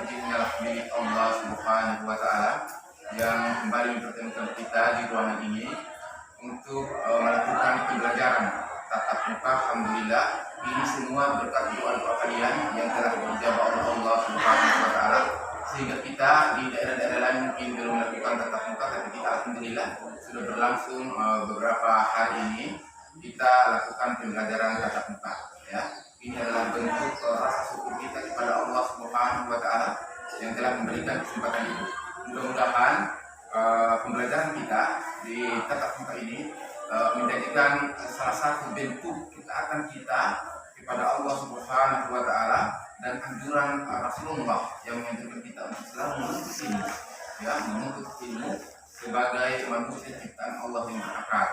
puji-pujinya milik Allah Subhanahu wa Ta'ala yang kembali mempertemukan kita di ruangan ini untuk melakukan pembelajaran tatap muka. Alhamdulillah, ini semua berkat doa-doa kalian yang telah dijawab oleh Allah Subhanahu wa Ta'ala, sehingga kita di daerah-daerah lain mungkin belum melakukan tatap muka, tapi kita alhamdulillah sudah berlangsung beberapa hari ini kita lakukan pembelajaran tatap muka. Ya, ini adalah bentuk rasa syukur kita kepada Allah Subhanahu wa Ta'ala yang telah memberikan kesempatan itu. Mudah-mudahan pembelajaran kita di tatap muka ini menjadikan salah satu bentuk ketaatan kita kepada Allah Subhanahu wa Ta'ala dan anjuran Rasulullah yang menganjurkan kita untuk selalu menuntut ilmu, ya, menuntut ilmu sebagai manusia ciptaan Allah yang berakal.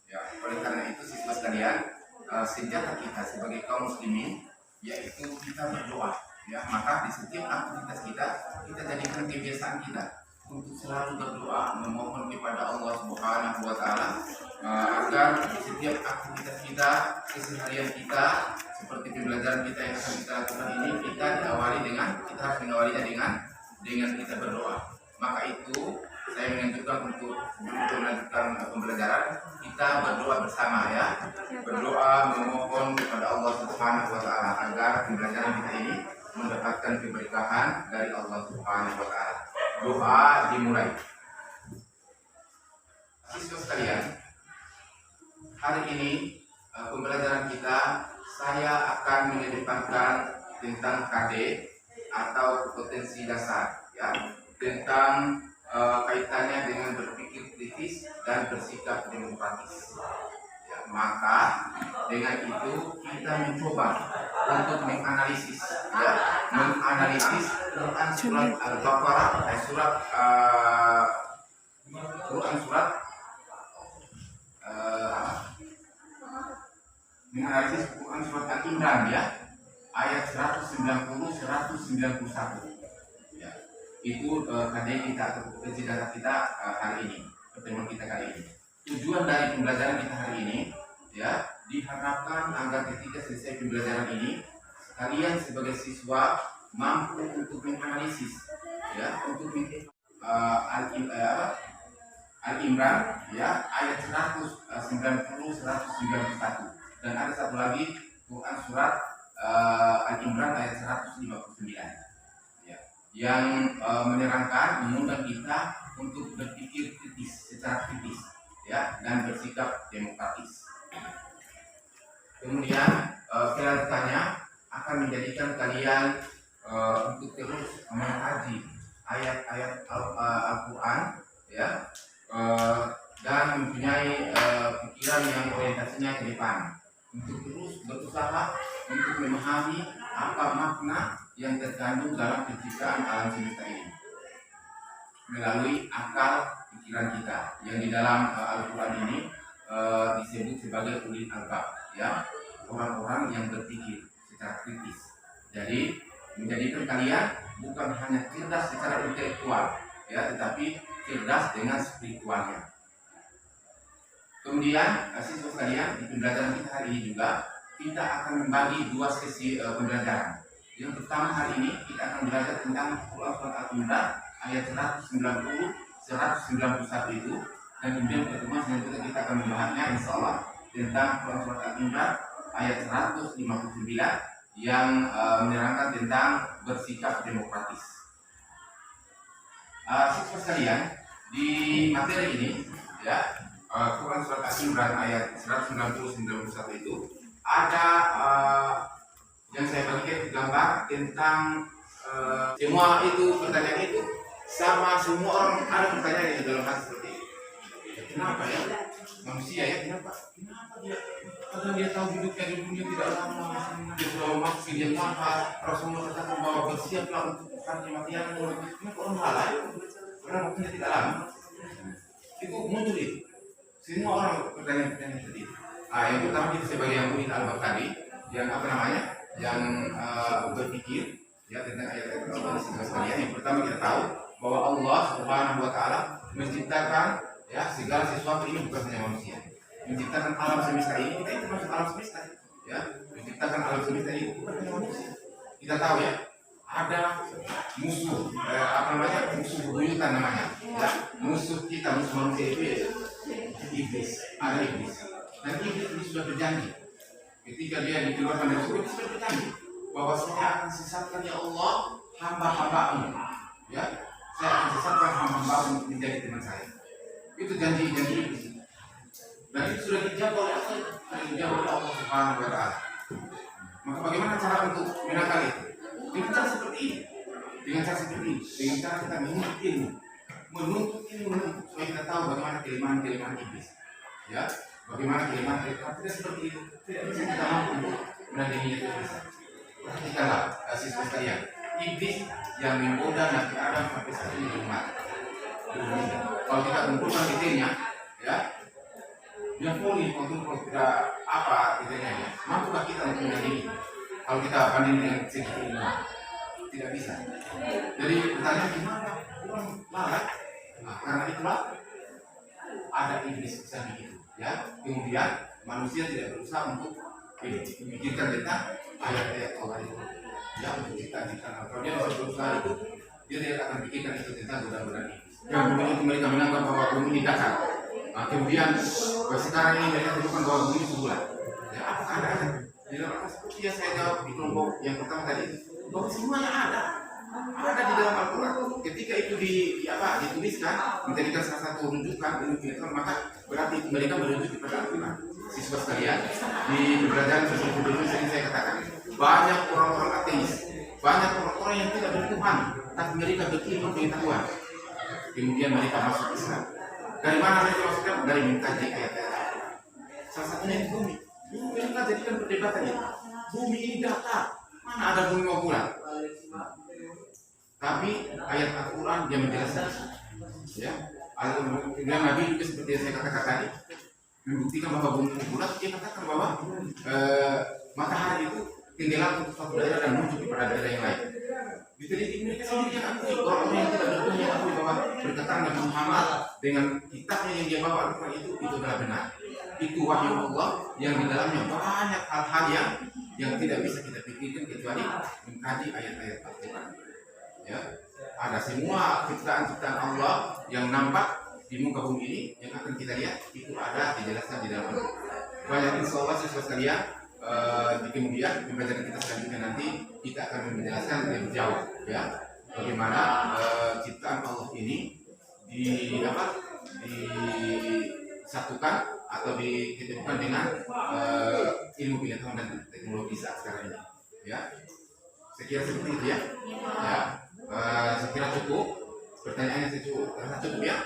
Ya, oleh karena itu siswa sekalian, senjata kita sebagai kaum muslimin yaitu kita berdoa. Ya, maka di setiap aktivitas kita jadikan kebiasaan kita untuk selalu berdoa, memohon kepada Allah Subhanahu wa Ta'ala agar di setiap aktivitas kita, keseharian kita, seperti pembelajaran kita yang akan kita lakukan ini, kita harus mengawalinya dengan kita berdoa. Maka itu saya menganjurkan untuk melanjutkan pembelajaran kita berdoa bersama, ya, berdoa memohon kepada Allah Subhanahu wa Ta'ala agar pembelajaran kita ini mendapatkan keberkahan dari Allah Subhanahu wa Ta'ala. Doa dimulai. Siswa sekalian, hari ini pembelajaran kita saya akan mengedepankan tentang KD atau potensi dasar, ya, tentang kaitannya dengan berpikir kritis dan bersikap demokratis. Ya, maka dengan itu kita mencoba untuk menganalisis, ya, Quran surat Al-Baqarah, menganalisis Quran surat Al-Imran, ya, ayat 190-191. Ya, itu kajian kita atau potensi dasar kita hari ini, pertemuan kita kali ini. Tujuan dari pembelajaran kita hari ini, ya, diharapkan agar ketika selesai pembelajaran ini kalian sebagai siswa mampu untuk menganalisis, ya, untuk Al-Imran, ya, ayat 190-191, dan ada satu lagi Quran surat Al-Imran ayat 159, ya, yang menerangkan, mengundang kita untuk berpikir kritis, secara kritis, ya, dan bersikap demokratis. Kemudian kelanjutannya akan menjadikan kalian untuk terus mengkaji ayat-ayat Al-Quran, ya, dan mempunyai pikiran yang orientasinya ke depan, untuk terus berusaha untuk memahami apa makna yang terkandung dalam penciptaan alam semesta ini melalui akal pikiran kita yang di dalam Al-Quran ini disebut sebagai ulil albab, ya, orang-orang yang berpikir secara kritis. Jadi menjadikan kalian bukan hanya cerdas secara intelektual, ya, tetapi cerdas dengan spiritualnya. Kemudian siswa sekalian, di pembelajaran kita hari ini juga kita akan membagi dua sesi pembelajaran. Yang pertama hari ini kita akan belajar tentang Quran surat Al-Imran ayat 190-191 itu, dan kemudian pertemuan selanjutnya kita akan membahasnya insyaallah tentang Quran surat Al-Imran ayat 159 yang menerangkan tentang bersikap demokratis. Siswa sekalian, di materi ini, ya, Quran surat Al-Imran ayat 190-191 itu ada yang saya bagikan gambar tentang semua itu pertanyaan itu sama semua orang ada pertanyaan yang dalam hati seperti ini. Kenapa, ya, manusia, ya, kenapa dia, padahal dia tahu hidupnya di dunia tidak lama, dia sudah mati, dia apa, Rasulullah katakan bahwa bersiaplah untuk hari kematianmu. Kenapa orang lalai? Karena waktunya tidak lama. Itu muncul itu. Semua orang pertanyaan-pertanyaan seperti itu. Yang pertama kita sebagai yang ulil albab tadi, yang apa namanya, yang berpikir, ya, tentang ayat-ayat Allah sekalian. Yang pertama kita tahu bahwa Allah Subhanahu wa Ta'ala menciptakan, ya, segala sesuatu ini bukan hanya manusia. Menciptakan alam semesta ini, kita itu masuk alam semesta, ya. Menciptakan alam semesta ini bukan hanya manusia. Kita tahu, ya, ada musuh musuh bebuyutan namanya, ya. Musuh kita, musuh manusia itu ya iblis, ada iblis. Dan iblis ini sudah berjanji ketika dia dikeluarkan dari surga, dia sudah berjanji bahwa saya akan sesatkan ya Allah hamba-hambamu, ya. Saya akan sesatkan hamba-hambamu menjadi teman saya. Itu janji iblis. Dan itu sudah dijawab oleh Allah Subhanahu wa Ta'ala. Maka bagaimana cara untuk menangkal itu? Dengan cara seperti ini, dengan cara kita menuntut ilmu, supaya kita tahu bagaimana kelemahan iblis, ya, bagaimana kelemahan tidak seperti itu, tidak bisa kita mampu untuk menandinginya terus. Perhatikanlah siswa sekalian, iblis yang menggoda Nabi Adam sampai saat ini belum mati. Kalau kita kumpulkan detailnya, ya, yang poli kontrol tidak apa detailnya, mampukah kita untuk menandingi? Kalau kita banding dengan segi ilmu, tidak bisa. Jadi pertanyaan gimana? Orang lalai. Nah, karena itulah ada iblis besar itu, ya. Kemudian manusia tidak berusaha untuk memikirkan tentang ayat-ayat Allah itu, ya, untuk ciptaan. Kalau dia bisa berusaha itu, dia tidak akan pikirkan itu tentang godaan-godaan iblis. Yang kemudian mereka menganggap bahwa bumi ini datar. Nah, kemudian sekarang ini mereka temukan bahwa bumi sebulan. Ya, apakah ada? Seperti yang saya jawab di kelompok yang pertama tadi, bahwa semuanya ada di dalam Al-Quran. Ketika itu dituliskan menjadikan salah satu rujukan ilmu, maka berarti mereka merujuk kepada Al-Quran. Siswa sekalian, di pembelajaran sosial budaya sering saya katakan, banyak orang-orang ateis, banyak orang-orang yang tidak bertuhan, tapi mereka berilmu pengetahuan. Kemudian mereka masuk Islam. Dari mana mereka masuk Islam? Dari mengkaji ayat-ayat. Salah satunya di bumi. Mereka jadikan perdebatannya, bumi ini datar, mana ada bumi mau bulan. Tapi ayat Al-Quran dia menjelaskan, ya. Kemudian Nabi juga seperti yang saya katakan tadi, membuktikan bahwa bumi bulat. Dia katakan bahwa matahari itu tenggelam untuk suatu daerah dan muncul pada daerah yang lain. Diteliti mereka sendiri yang akui, orang yang tidak bertuhan yang akui bahwa perkataan Nabi Muhammad dengan kitabnya yang dia bawa Al-Quran itu adalah benar. Itu wahyu Allah yang di dalamnya banyak hal-hal yang tidak bisa kita pikirkan kecuali mengkaji ayat-ayat Al-Quran. Ya, ada semua ciptaan-ciptaan Allah yang nampak di muka bumi ini yang akan kita lihat itu ada dijelaskan di dalam Al-Quran. Banyak insyaallah siswa sekalian, di kemudian pembelajaran kita selanjutnya nanti kita akan menjelaskan lebih jauh, ya, bagaimana ciptaan Allah ini disatukan atau diketemukan dengan ilmu pengetahuan dan teknologi saat sekarang ini, ya. Saya kira seperti itu, ya. Ya, saya kira cukup. Pertanyaannya saya cukup, ya.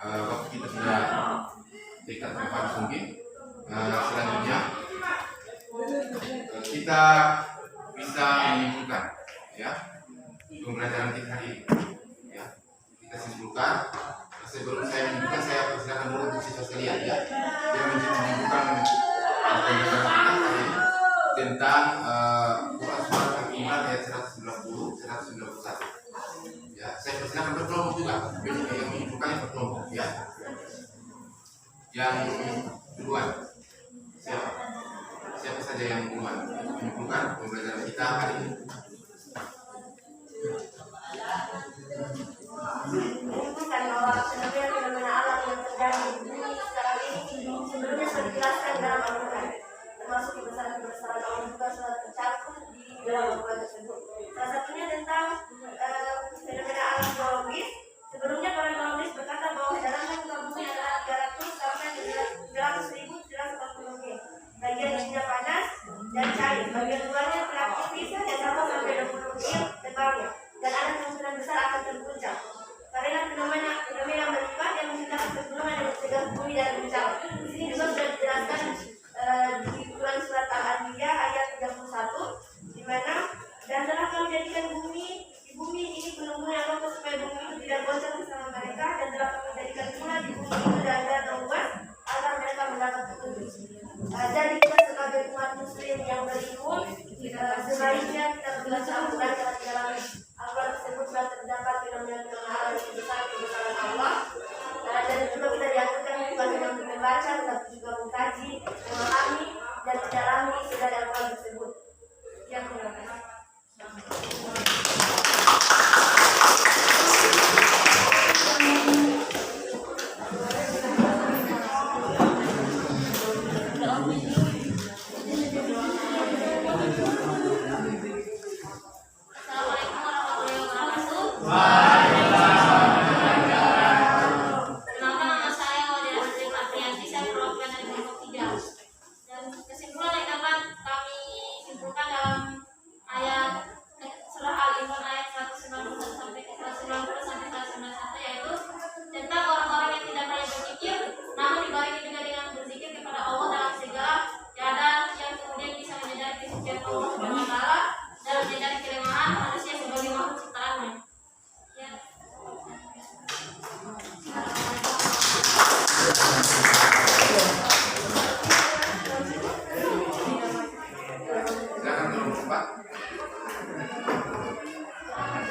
Waktu kita sudah dekat habis mungkin. Selanjutnya kita bisa menyimpulkan, ya, pembelajaran kita hari ini, ya. Kita simpulkan. Sebelum saya menunjukkan, saya persilakan dulu untuk siswa sekalian, ya, yang menunjukkan pembelajaran kita hari ini tentang Quran Surat Al-Imran ayat 190, 191. Ya, saya persilakan berkelompok juga, yang menunjukkannya berkelompok, ya. Yang duluan, siapa saja yang duluan menunjukkan pembelajaran kita hari ini. Menunjukkan bahwa fenomena alam yang terjadi di bumi sekarang ini sebelumnya sudah dijelaskan dalam Al-Quran, termasuk kebesaran Allah juga sudah tercakup di dalam Al-Quran tersebut. Salah satunya tentang fenomena alam geologis. Sebelumnya para geologis berkata bahwa kedalaman muka bumi adalah 300 sampai 300.000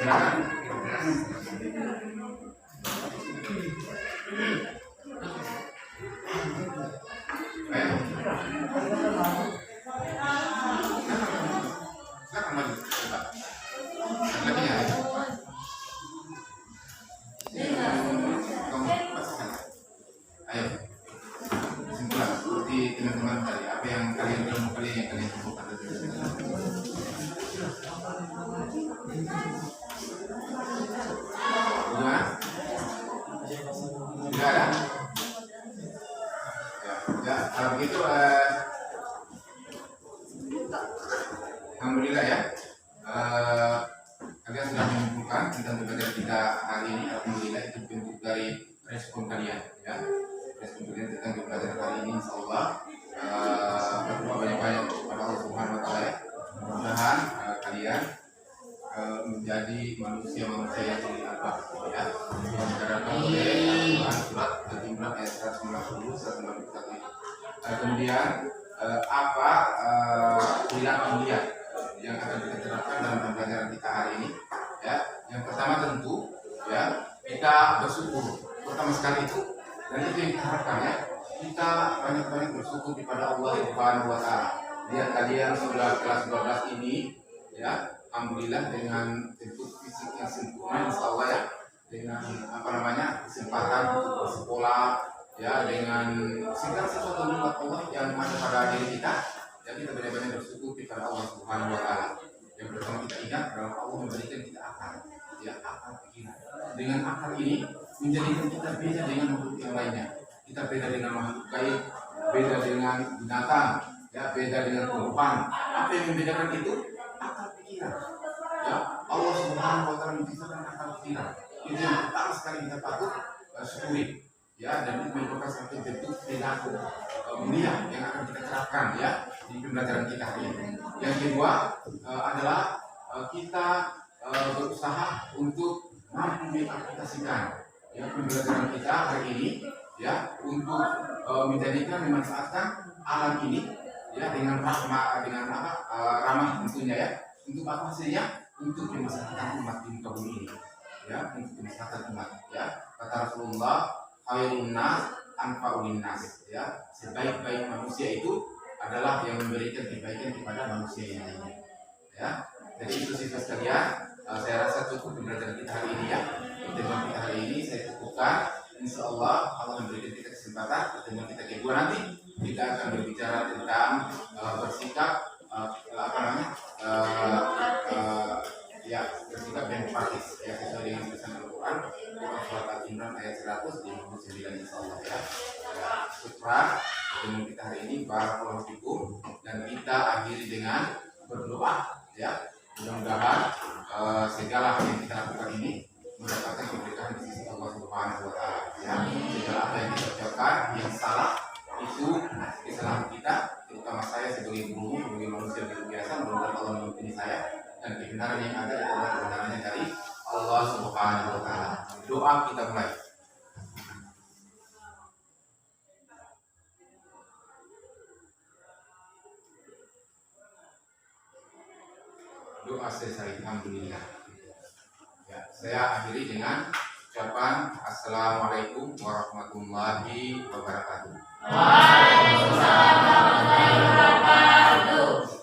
silakan. Ayo. Silakan maju. Coba. Lagi ya. Kamu pastikan. Ayo. Kesimpulan seperti teman-teman tadi, apa yang kalian ilmu kalian yang kalian temukan. Gimana? Tidak ada? Ya, kalau begitu alhamdulillah ya. Kalian sudah menyimpulkan tentang pembelajaran kita hari ini. Alhamdulillah itu bentuk dari respon kalian ya. Respon kalian tentang pembelajaran hari ini, insyaallah berdoa banyak-banyak kepada Allah Subhanahu wa taala ya. Mudah-mudahan kalian menjadi manusia-manusia yang bertakwa ya. Yang dikatakan oleh Al-Quran surat Al-Imran ayat 190 191. Kemudian apa perilaku dia yang akan kita terapkan dalam pembelajaran kita hari ini ya. Yang pertama tentu ya, kita bersyukur pertama sekali itu, dan itu yang kita harapkan ya, kita banyak-banyak bersyukur kepada Allah Subhanahu wa taala. Lihat kalian sudah kelas 12 ini ya, alhamdulillah dengan bentuk fisik yang sempurna insyaallah ya, dengan kesempatan untuk bersekolah ya, dengan segala sesuatu nikmat Allah yang ada pada diri kita ya. Kita benar-benar bersyukur kepada Allah Subhanahu wa taala. Yang pertama kita ingat bahwa Allah memberikan kita akal ya, akal pikiran. Dengan akal ini menjadikan kita beda dengan makhluk yang lainnya. Kita beda dengan makhluk gaib, beda dengan binatang ya, beda dengan tumbuhan. Apa yang membedakan itu? Akal pikiran ya. Allah Subhanahu wa taala menciptakan akal pikiran. Itu yang pertama sekali kita patut syukuri ya, dan itu merupakan satu bentuk perilaku mulia yang akan kita terapkan ya di pembelajaran kita hari ini. Yang kedua adalah kita berusaha untuk mampu mengaplikasikan ya pembelajaran kita hari ini ya, untuk menjadikan, memanfaatkan alam ini ya dengan rahmah, ramah tentunya ya. Untuk apa hasilnya? Untuk kemaslahatan umat di muka bumi ini ya, untuk kemaslahatan umat ya. Kata Rasulullah, khairun nas anfa'un nas ya. Sebaik-baik manusia itu adalah yang memberikan kebaikan kepada manusia yang lainnya ya. Jadi itu sifat sekalian, saya rasa cukup pembelajaran kita hari ini ya. Pertemuan kita hari ini saya cukupkan. Insyaallah Allah memberikan kita kesempatan pertemuan kita kedua nanti kita akan berbicara tentang bersikap ya, bersikap demokratis ya, sesuai dengan pesan Al-Quran surat Al-Imran ayat 159 insyaallah ya. Syukran pertemuan kita hari ini, barakallahu fikum, dan kita akhiri dengan berdoa ya. Mudah-mudahan segala hal yang kita lakukan ini mendapatkan keberkahan di sisi Allah Subhanahu wa taala ya. Segala apa yang kita ucapkan yang salah itu kesalahan kita, terutama saya sebagai guru, sebagai manusia biasa, mudah-mudahan Allah mengampuni saya, dan kebenaran yang ada adalah kebenarannya dari Allah Subhanahu wa taala. Doa kita mulai. Doa selesai, alhamdulillah. Ya, saya akhiri dengan ucapan Assalamualaikum warahmatullahi wabarakatuh. Waalaikumsalam warahmatullahi wabarakatuh.